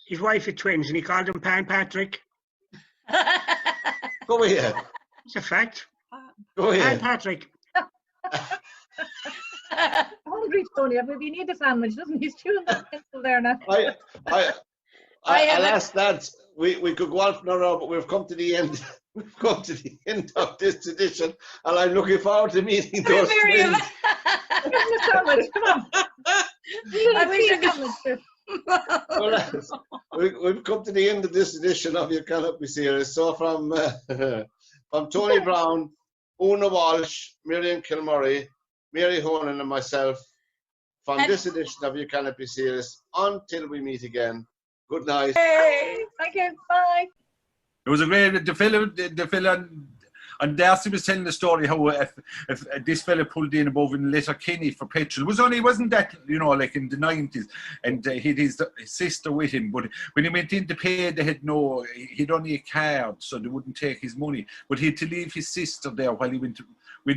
his wife had twins, and he called them Pan Patrick. Go ahead. It's a fact. Go Pan ahead. Patrick. Hungry, Tony. Maybe you need a sandwich, doesn't he? He's chewing the pencil there now. I'll ask that. We could go on for another hour, but we've come to the end. We've come to the end of this edition, and I'm looking forward to meeting those Miriam. twins. Give him a sandwich. Come on. I wish I could. Well, lads, we've come to the end of this edition of your Canopy series. So from Tony Brown, Una Walsh, Miriam Kilmurray, Mary Honan and myself, from this edition of your Canopy series, until we meet again, good night. Hey, thank you. Bye. It was a great, the fella, and Darcy was telling the story how if this fella pulled in above in Letterkenny for petrol. It wasn't that, like in the 90s, and he had his sister with him, but when he went in to pay, he'd only a card, so they wouldn't take his money, but he had to leave his sister there while he went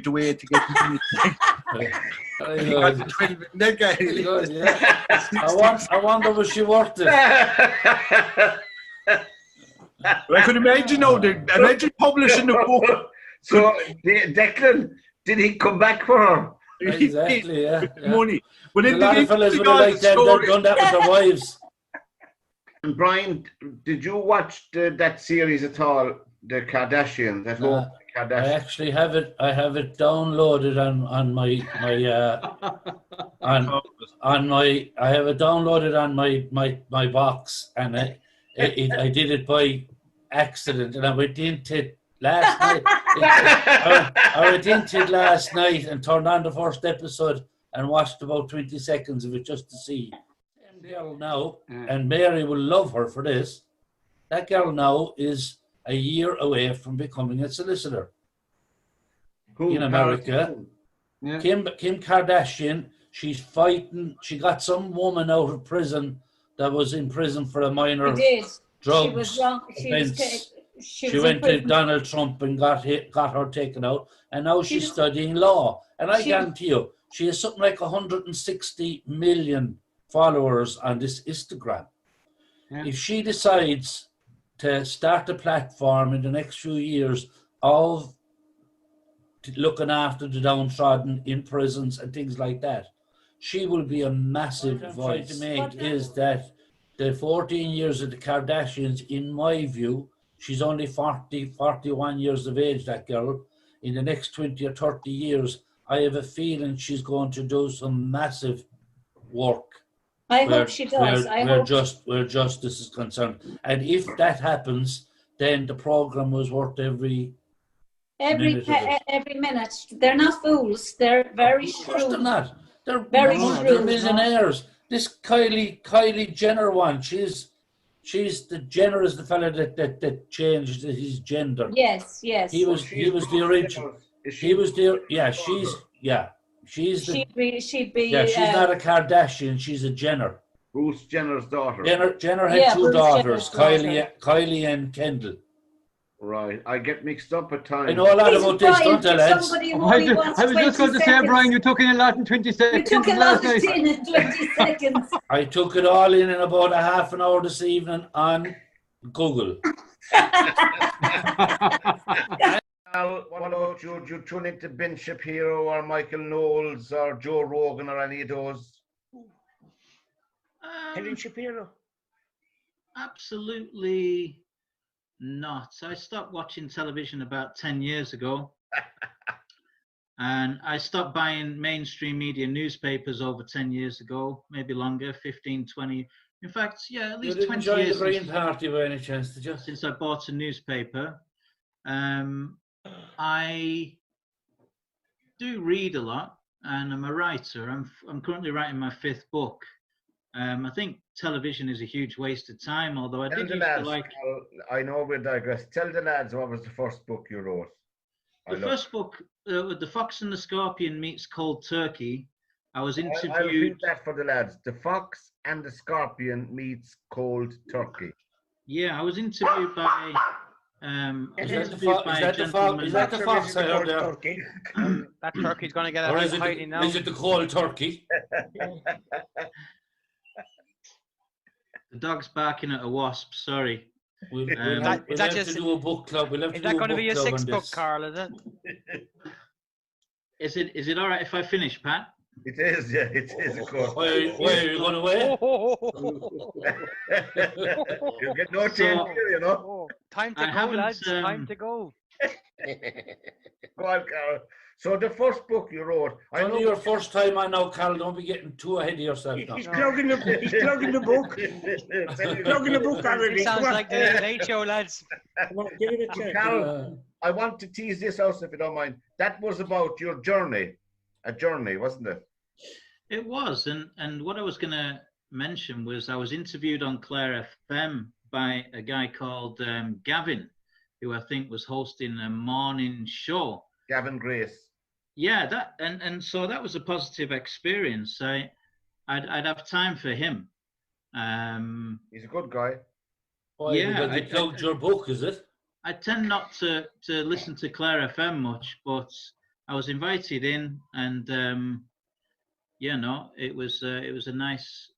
away to get money. He got the 12, that guy. I wonder was she worth it. Well, I could imagine imagine publishing the book. So, Declan, did he come back for her? Exactly, yeah. Money. But a lot of fellas would have liked that, they've done that with their wives. And Brian, did you watch that series at all, the Kardashians, at home? Kardashians? I actually have it. I have it downloaded on my I have it downloaded on my box, and I did it by accident, and I went into it last night. I went into it last night and turned on the first episode and watched about 20 seconds of it just to see. Same girl now, and Mary will love her for this. That girl now is a year away from becoming a solicitor in America. Yeah. Kim Kardashian, she's fighting. She got some woman out of prison that was in prison for a minor drugs. She was wrong. She went to Donald Trump and got her taken out, and now she's studying law. And I guarantee you, she has something like 160 million followers on this Instagram. Yeah. If she decides to start a platform in the next few years of looking after the downtrodden in prisons and things like that, she will be a massive voice. To make is that the 14 years of the Kardashians, in my view, she's only 41 years of age, that girl. In the next 20 or 30 years, I have a feeling she's going to do some massive work. I hope she does. Where justice is concerned. And if that happens, then the program was worth every minute. They're not fools. They're very shrewd. Of course they're not. They're very shrewd. They're millionaires. This Kylie Jenner one, she's the Jenner is the fella that changed his gender. Yes. He was the original. She's not a Kardashian, she's a Jenner. Bruce Jenner's daughter. Jenner had two daughters, Kylie and Kendall. Right, I get mixed up at times. I know a lot about this, don't I, lads? I was just going to say, Brian, you took in a lot in 20 seconds. You took a lot in 20 seconds. I took it all in about a half an hour this evening on Google. Al, what about you? Do you tune into Ben Shapiro or Michael Knowles or Joe Rogan or any of those? Helen Shapiro? Absolutely not. I stopped watching television about 10 years ago. And I stopped buying mainstream media newspapers over 10 years ago, maybe longer, 15, 20. In fact, at least 20 years. You didn't join the Green Party by any chance, did you? Since I bought a newspaper. I do read a lot, and I'm a writer. I'm currently writing my 5th book. I think television is a huge waste of time, although I did used to like... I know we'll digress. Tell the lads what was the first book you wrote. The first book, The Fox and the Scorpion meets Cold Turkey. I was interviewed... I'll repeat that for the lads. The Fox and the Scorpion meets Cold Turkey. Yeah, I was interviewed by... Is that the fox I heard there? That turkey's going to get out of hiding now. Is it the cold turkey? The dog's barking at a wasp. Sorry. We'll Is have that to just- do a book club. We'll have to Is do that a going to book be a club on sixth book, this. Carl? Is it? Is it all right if I finish, Pat? It is, yeah, it is, of course. Where are you going away? You'll get no change here, you know. Oh, time I to go, haven't, lads. Time to go. Go on, Carol. So the first book you wrote, I It's know only your first time on now, Carl. Don't be getting too ahead of yourself now. He's plugging the book. He's plugging the book already. It sounds Come on. like the Late Show, lads. Come on, give it a chance. Carol, I want to tease this out if you don't mind. That was about your journey, a journey, wasn't it? It was, and what I was going to mention was I was interviewed on Claire FM by a guy called Gavin, who I think was hosting a morning show. Gavin Grace. Yeah, that and so that was a positive experience. I'd have time for him. He's a good guy. Why, Yeah, because you plugged your book, is it? I tend not to listen to Claire FM much, but I was invited in, and you know, it was a nice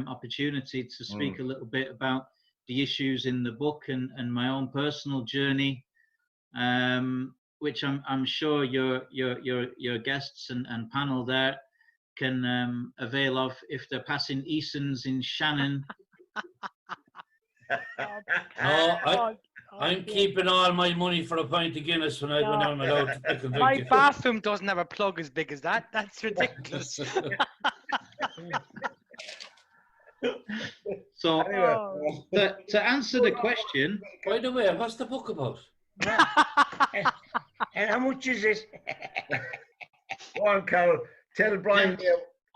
opportunity to speak a little bit about the issues in the book and my own personal journey, which I'm sure your guests and panel there can avail of if they're passing Easons in Shannon. No, I'm keeping all my money for a pint of Guinness when I'm allowed to pick a drink. My bathroom doesn't have a plug as big as that. That's ridiculous. So to answer the question, by the way, what's the book about? And how much is it? Go on, Carol. Tell Brian.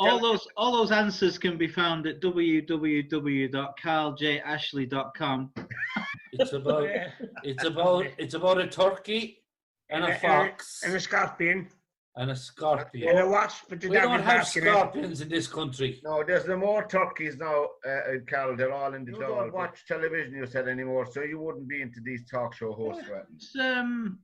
all those answers can be found at www.carljashley.com. It's about a turkey and a fox and a scorpion. And a scorpion. And a wasp. But we don't have scorpions in this country. No, there's no more turkeys now, Carol. They're all in the You don't watch television, you said, anymore, so you wouldn't be into these talk show hosts, right?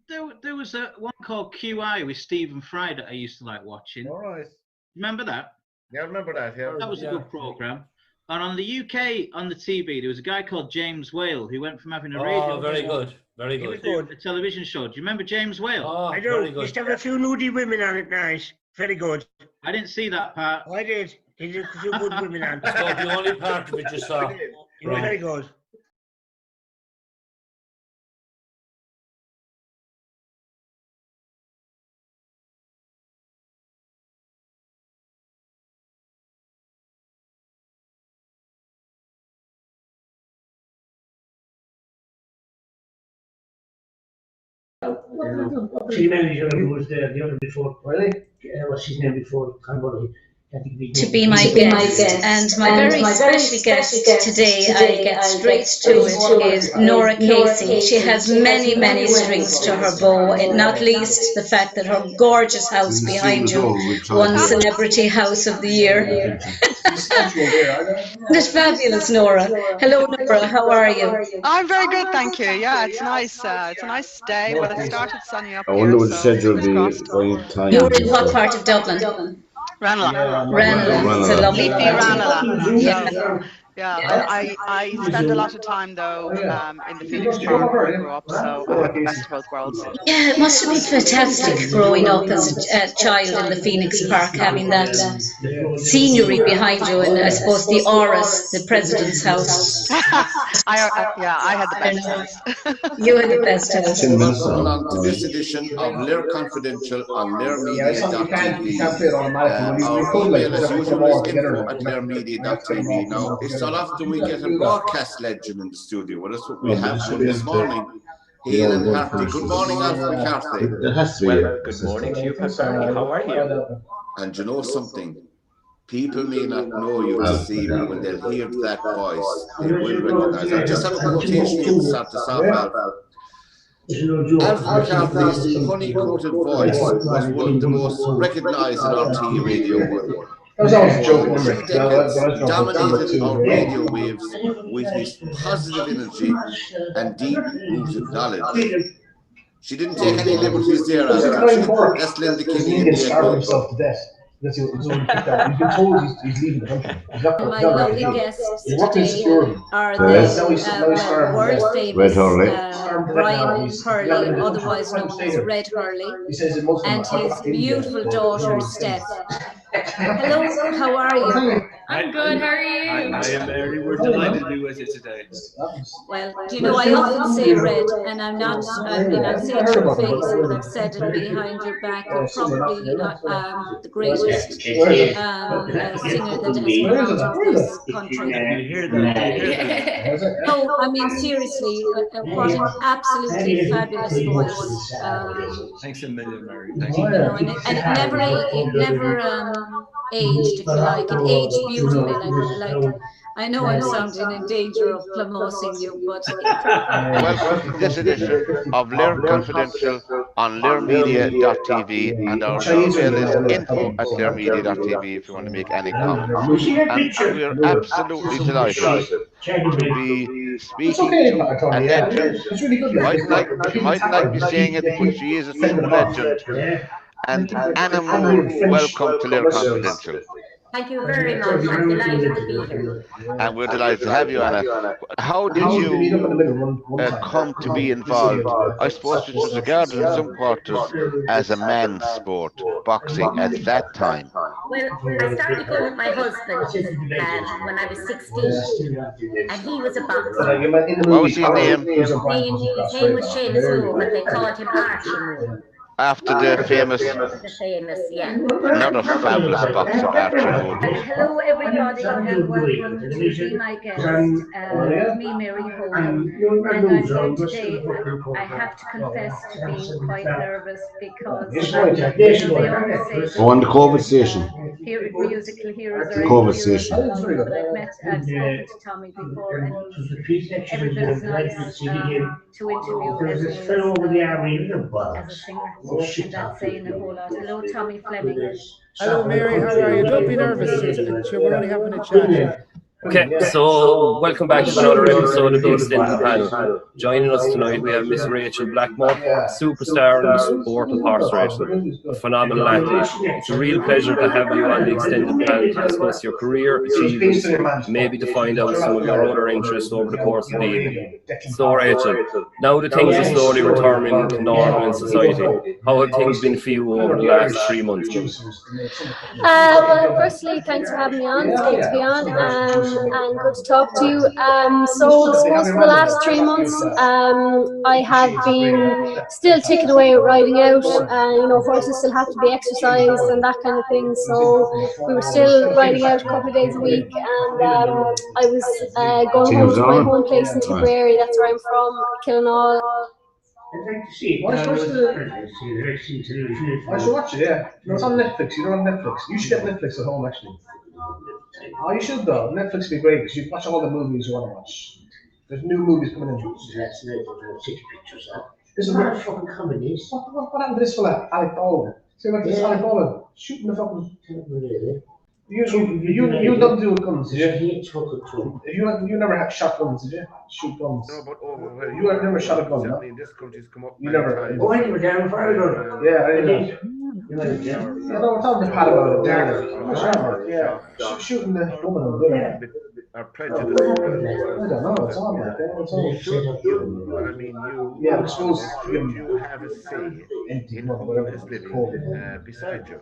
There was one called QI with Stephen Fry that I used to like watching. All right. Remember that? Yeah, I remember that, yeah. That was a good program. And on the UK, on the TV, there was a guy called James Whale who went from having a radio... Oh, very good. Very good. A television show. Do you remember James Whale? Oh, I do. Used to have a few nudie women on it, nice. Very good. I didn't see that part. I did. He did a few good women on. So the only part of it you saw. He was very good. She married who was the other before. Really? What's his name before? To be my guest, and my very special guest today, I get straight to it, is Nora Casey. She has many, many strings to her bow, and not least the fact that her gorgeous house behind you won Celebrity House of the Year. That's fabulous, Nora. Hello, Nora. How are you? I'm very good, thank you. Yeah, it's nice. It's a nice day. Well, it started sunny up here. I wonder what the schedule will be going time. You're in what part of Dublin? Ranelagh. Ranelagh. It's a lovely Leafy part. Ranelagh. Yeah. Yeah, I spend a lot of time though in the Phoenix Park where I grew up, so I have the best of both worlds. Yeah, it must have been fantastic growing up as a child in the Phoenix Park, having that scenery behind you, and I suppose the auras, the president's house. I had the best house. You had the best house. Welcome along to this edition of LiR Confidential on LiRmedia.tv. Our email as usual is info@LiRmedia.tv. Now, it's not often we get a broadcast legend in the studio with us, but we have one this morning. Hale and Harty. Good morning, Alfred McCarthy. Well, good morning to you, Pastor. How are you? And you know something? People may not know you this evening. When they'll hear that voice, they will recognize it. I just have a quotation here to start us off, Alfred. Alfred McCarthy's honey-coated voice was one of the most recognised in our RTE radio world. For 3 decades, he dominated our radio waves with his positive energy and deep-rooted knowledge. She didn't take any liberties there, Alfred. That's Linda Kinney in the Because he's already kicked out. He's been told he's leaving the country. He's not My not lovely refugee. guests He's working in today security. are Yes. the world Red famous Hurley. Brian Hurley, otherwise known as Red Hurley, He says that most of them and are his India, beautiful so- daughter Steph. Hello, how are you? I'm good. How are you? I am Mary. We're delighted to be with you today. Well, do you know, I often say Red, and I'm not, I mean, I'll say it to your face, but I've said it behind your back. You're probably the greatest singer that has come out of this country. You hear that? You hear that? No, I mean, seriously, what an absolutely fabulous voice. Thanks a million, Mary. Thanks. You know, and it never aged, if you like. It aged beautifully. Like I know I'm sounding in danger of plumosing you, but Welcome to this edition of LiR Confidential on LiRmedia.tv, and our email is info@lirmedia.tv if you want to make any comments. And we are absolutely delighted to be speaking to a legend. She mightn't like me saying it, but she is a true legend. And Anna Moore, welcome to LiR Confidential. Thank you very much. I'm delighted to be here. And we're delighted to have you, Anna. How did you come to be involved? I suppose it was regarded in some quarters as a man's sport, boxing at that time. Well, I started going with my husband when I was 16, and he was a boxer. What was his name? His name was Seamus Moore, but they called him Archie Moore. After the famous, Yeah. another fabulous boxer, Archie Moore. hello everybody and welcome to be my guest. Me, Mary Hole, and I'm here today. I have to confess to being quite nervous because they always say On the COVID station. musical heroes are COVID station. I've spoken to Tommy before, and he's every bit as nice to interview as he is as a singer. And that's saying a whole lot. Hello, Tommy Fleming. Hello, Mary. How are you? Don't be nervous. We're only having a chat. Okay, so welcome back to another episode of the Extended Panel. Joining us tonight, we have Miss Rachel Blackmore, superstar in the sport of horse racing, a phenomenal athlete. It's a real pleasure to have you on the Extended Panel to discuss your career, achievements, maybe to find out some of your other interests over the course of the evening. So, Rachel, now that things are slowly returning to normal in society, how have things been for you over the last 3 months? Well, firstly, thanks for having me on. It's great to be on. And good to talk to you. So I suppose for the last 3 months, I have been still ticking away at riding out. You know, horses still have to be exercised and that kind of thing. So we were still riding out a couple of days a week, and I was going home to my home place in Tipperary. That's where I'm from, Killinall. I'd like to see it. What's the... I should watch it, yeah. No, it's on Netflix. You're on Netflix. You should get Netflix at home, actually. Oh, you should though. Netflix would be great because you can watch all the movies you want to watch. There's new movies coming in. That's city pictures, huh? This is not fucking comedies. What happened to this fella, Alec Baldwin? See like this Alec Baldwin shooting the fucking... Really? You don't do guns, did you? He hates fucking Trump. You never had shotguns, did you? Shoot guns. No, but over You have never shot a gun, no? this country's come up. You never. Oh, I never down for it. Yeah, I did. Yeah, no, we're talking to Pat about it there. Yeah, shooting the woman. Are prejudice. I don't know, it's on like that. It's on. But I mean, you. Yeah, but suppose you have a say in who is living beside you.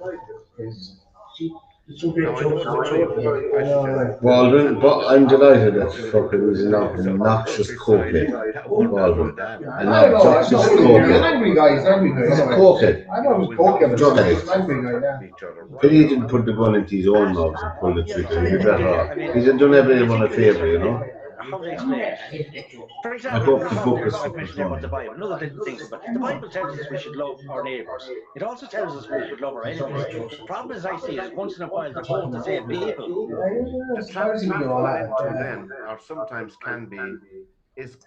Baldwin, but I'm delighted that fucking was an obnoxious cokehead. Baldwin. An obnoxious cokehead. Angry guys. He's a cokehead. I know he was cokehead. Drug addict. Angry guy, yeah. But he didn't put the gun into his own mouth and pull the trigger. He'd be better off. He's done everyone a favour, you know. How do they explain it? For example, I hope the book is mentioned about the Bible. Another little thing, but the Bible tells us we should love our neighbours. It also tells us we should love our enemies. The problem as I see is once in a while they're both the same people. The transplant to them, or sometimes can be, is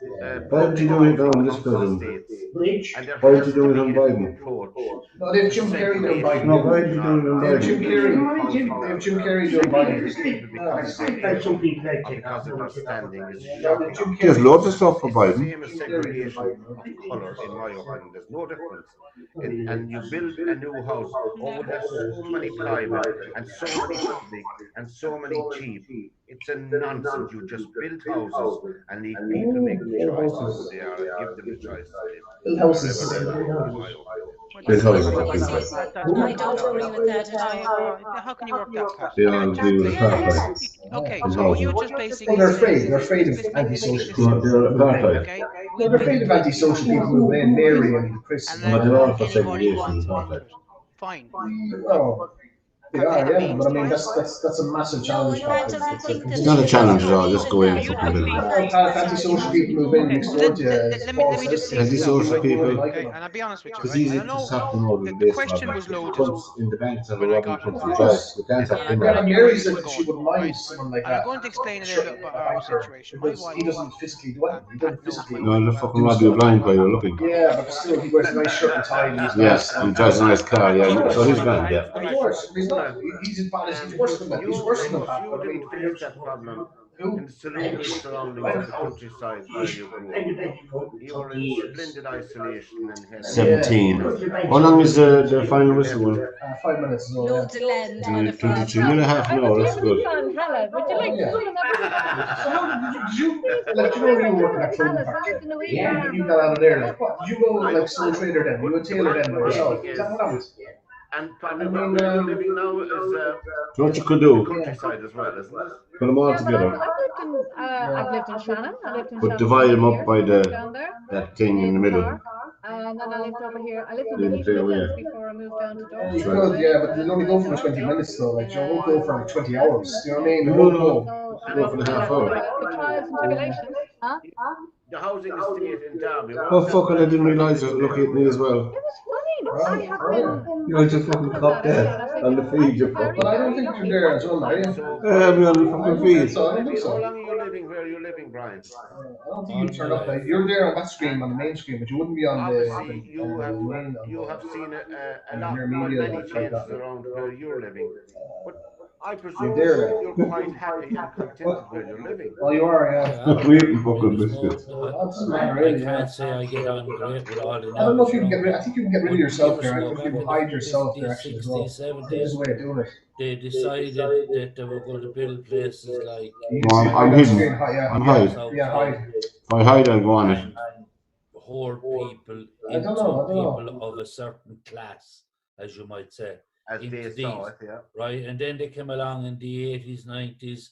why would you do it now in this prison? and there Why has did to you do it be on a Biden? new approach. No, they have Jim Carrey doing Biden. No, why did you do it on They have Jim Biden? Carrey. They have Jim Carrey doing Biden. People because of their age or because of their standing is shocking. There's loads of stuff for It's the Biden. same as segregation of colour, in my opinion. There's no difference. And you build a new house, oh, there's so many private and so many public and so many cheap. It's a nonsense. You just build houses and leave people make the choice of who they are and give them the choice to live wherever they like, in my opinion. Build houses. I don't agree with that at all. How can you work that, Pat? They all agree with the apartheid. Okay, In so housing. you're just basically Well, they're saying- afraid. They're afraid of antisocial No, people. they're apartheid. Okay. No, they're afraid of antisocial people moving in, Mary and Chris. And But then they're all for anybody segregation wants and into apartheid. it. Fine. Oh, they are, yeah. But I mean, that's a massive challenge. Pat doesn't think that It's not a challenge at all, just go in and fucking build it. Antisocial people move in next door to you. Let me just say Antisocial people. Okay, and I'll be honest with you, It's right? easy I to know slap them over the the base. question was loaded. Cunts in the banks have a when I robbing got country involved. drive. We can't have them. Yeah, Mary said that she wouldn't mind someone like And I'm that. going to explain a little bit about our situation. My Because wife, he doesn't physically do it. He doesn't physically. No, they'll fucking rob you blind while you're looking. Yeah, but still, he wears a nice shirt and tie. And he's Yeah, nice. and drives a nice car, yeah. So he's grand, yeah. Of course, he's not. He's as bad as he's worse than that. He's worse than that. You didn't face that problem in the saloon surroundings of the countryside where you grew up. You were in splendid isolation and had 17. How long is the final whistle one? 5 minutes. Loads of land on a farm. 22 minute, half an hour, that's good. Would you like to pull Did you, like, you know, you were working at clothing factory. Yeah, you got out of there. Like, what? Did you go like sole trader then? You were tailor then by yourself. Is that what happened? And probably where you're living now is Do you know what you could do? countryside as well, isn't it? Put them all together. I've lived in Shannon. I lived in But Shannon divide them for up by years, the down there. that thing in the middle. And then I lived over here. I lived in Leave the it East there, Midlands yeah. before I moved down to You Dublin. could, yeah, but they only go for 20 minutes though. Like, you won't go for like 20 hours. Do you know what I mean? They No, won't no. go. Go for the half hour. The trials and tribulations. Huh? The housing estate in Derby. Oh, fuck it, I didn't realise you were looking at me as well. I have been. You want to fucking cop that on the feed, you fuck. But I don't think you're there as well, are you? I'm on the fucking feed. So I don't think How so. long are you living where you're living, Brian? I don't think you turn up. Like, you're there on that screen, on the main screen, but you wouldn't be on Obviously, the you have seen a lot, LiR Media, many like changes that. around where you're living. But I presume there. you're quite happy and contented where you're living. Well, you are, yeah. We fucking missed it. I can't say I get on great with all the I don't know if you can get rid. I think you can get rid of yourself there. I think you can hide yourself there actually as well. There's a way of doing it. They decided that they were going to build places like. No, I'm hidden. I'm hide. Yeah, hide. If I hide, I'll go on it. Hold people I into don't know. people of a certain class, as you might say. As into they these, saw it, yeah. right? And then they came along in the 80s, 90s.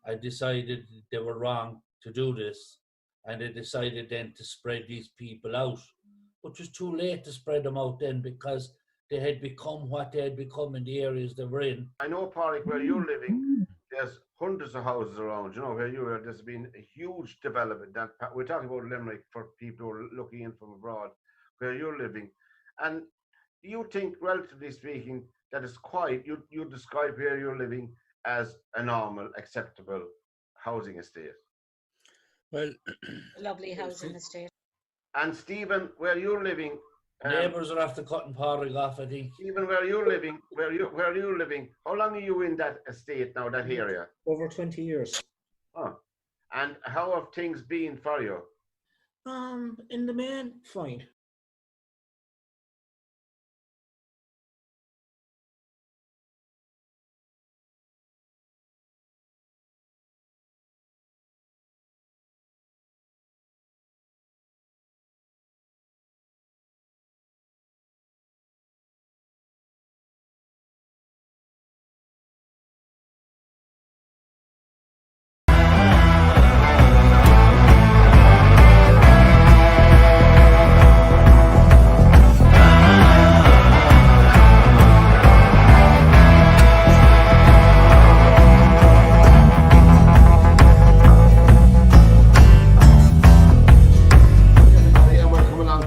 I decided they were wrong to do this. And they decided then to spread these people out. But it was too late to spread them out then because they had become what they had become in the areas they were in. I know, Pádraig, where you're living, there's hundreds of houses around. You know, where you are, there's been a huge development. That we're talking about Limerick for people who are looking in from abroad, where you're living. And do you think, relatively speaking, that is quite, you describe where you're living as a normal, acceptable housing estate? Well, lovely housing estate. And Stephen, where you're living, neighbours are after cutting Pádraig off, I think. Stephen, where you're living, where you're living, how long are you in that estate now, that area? Over 20 years. Oh, and how have things been for you? In the main, fine.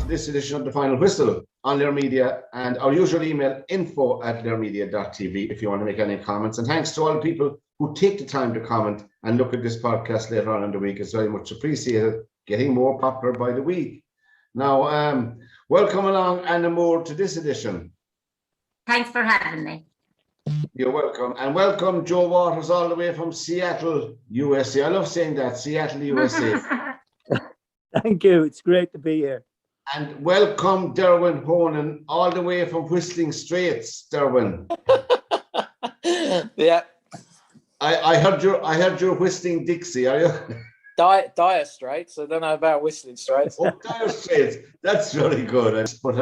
This edition of The Final Whistle on LiR Media, and our usual email info@lirmedia.tv if you want to make any comments. And thanks to all the people who take the time to comment and look at this podcast later on in the week. It's very much appreciated, getting more popular by the week. Now, welcome along, Anna Moore, to this edition. Thanks for having me. You're welcome. And welcome, Joe Waters, all the way from Seattle, USA. I love saying that, Seattle, USA. Thank you. It's great to be here. And welcome, Derwin Honan, all the way from Whistling Straits, Derwin. Yeah. I heard you're Whistling Dixie, are you? Dire Straits. I don't know about Whistling Straits. Oh, Dire Straits. That's really good. But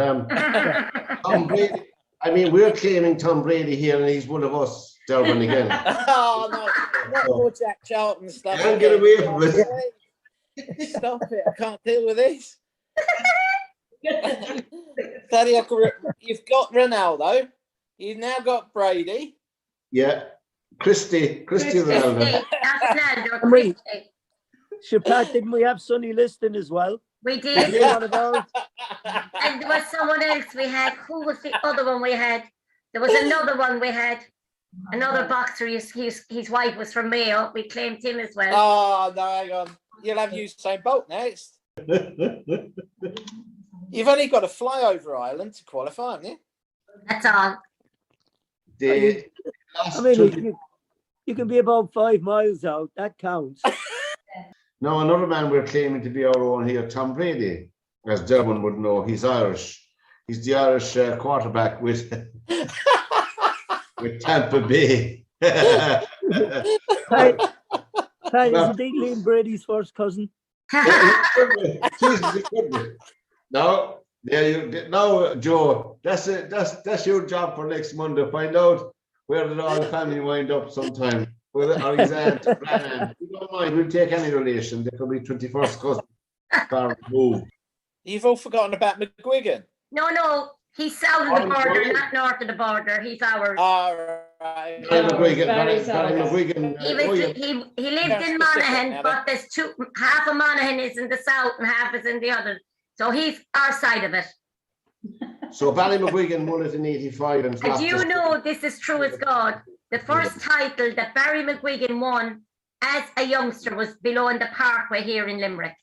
Tom Brady, I mean, we're claiming Tom Brady here, and he's one of us, Derwin, again. Oh, no. Not more Jack Charlton stuff. Can't get away from it. Stop it. I can't deal with this. You've got Ronaldo. You've now got Brady. Yeah. Christy Ronaldo. Pat, didn't we have Sonny Liston as well? We did. Yeah. And there was someone else we had. Who was the other one we had? There was another one we had. Another boxer. His wife was from Mayo. We claimed him as well. Oh, no, hang on. You'll have Usain Bolt next. You've only got to fly over Ireland to qualify, haven't you? That's all. I mean, you can be about 5 miles out. That counts. Now, another man we're claiming to be our own here, Tom Brady. As Derwin would know, he's Irish. He's the Irish quarterback with Tampa Bay. Hey, isn't he Liam Brady's first cousin? Now, now, Joe, that's your job for next Monday. Find out where did all the family wind up sometime. With Alexander, Brannan. We don't mind, we'll take any relation. There could be 21st cousin. Far removed. You've all forgotten about McGuigan. No, he's south of the border, not north of the border. He's ours. All right. He lived in Monaghan, but there's half of Monaghan is in the south and half is in the other. So he's our side of it. So Ballymcguigan won it in '85. And you know this is true as God. The first title that Barry McGuigan won as a youngster was below in the Parkway here in Limerick.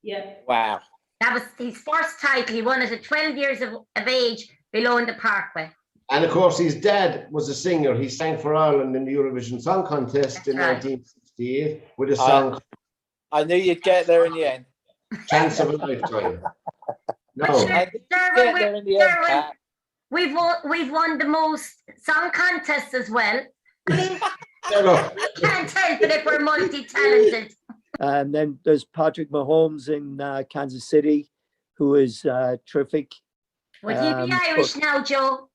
Yeah. Wow. That was his first title. He won it at 12 years of age below in the Parkway. And of course, his dad was a singer. He sang for Ireland in the Eurovision Song Contest in 1968 with a song. I knew you'd get there in the end. Chance of a Lifetime. No. We've won the most song contests as well. I mean, we can't help it if we're multi-talented. And then there's Patrick Mahomes in Kansas City, who is terrific. Would he be Irish now, Joe?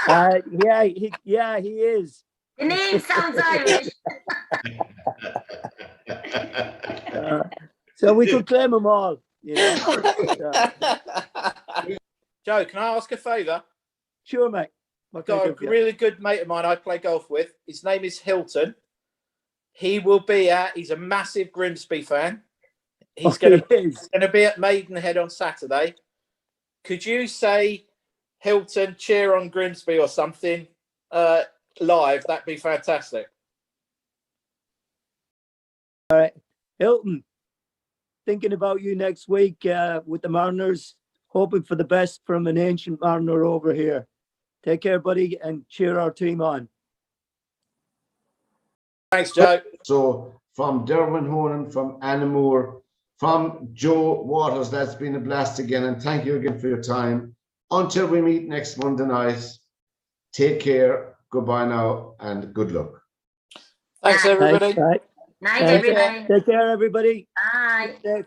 Yeah, he is. The name sounds Irish. So we could claim them all. You know? Joe, can I ask a favour? Sure, mate. I've got a really good mate of mine I play golf with. His name is Hilton. He will be he's a massive Grimsby fan. He's going to be at Maidenhead on Saturday. Could you say, Hilton, cheer on Grimsby or something live? That'd be fantastic. All right. Hilton, thinking about you next week with the Mariners, hoping for the best from an ancient Mariner over here. Take care, buddy, and cheer our team on. Thanks, Joe. So from Derwin Honan, from Anna Moore, from Joe Waters, that's been a blast again. And thank you again for your time. Until we meet next Monday night, take care. Goodbye now and good luck. Thanks, everybody. Night, everybody. Take care, everybody. Bye.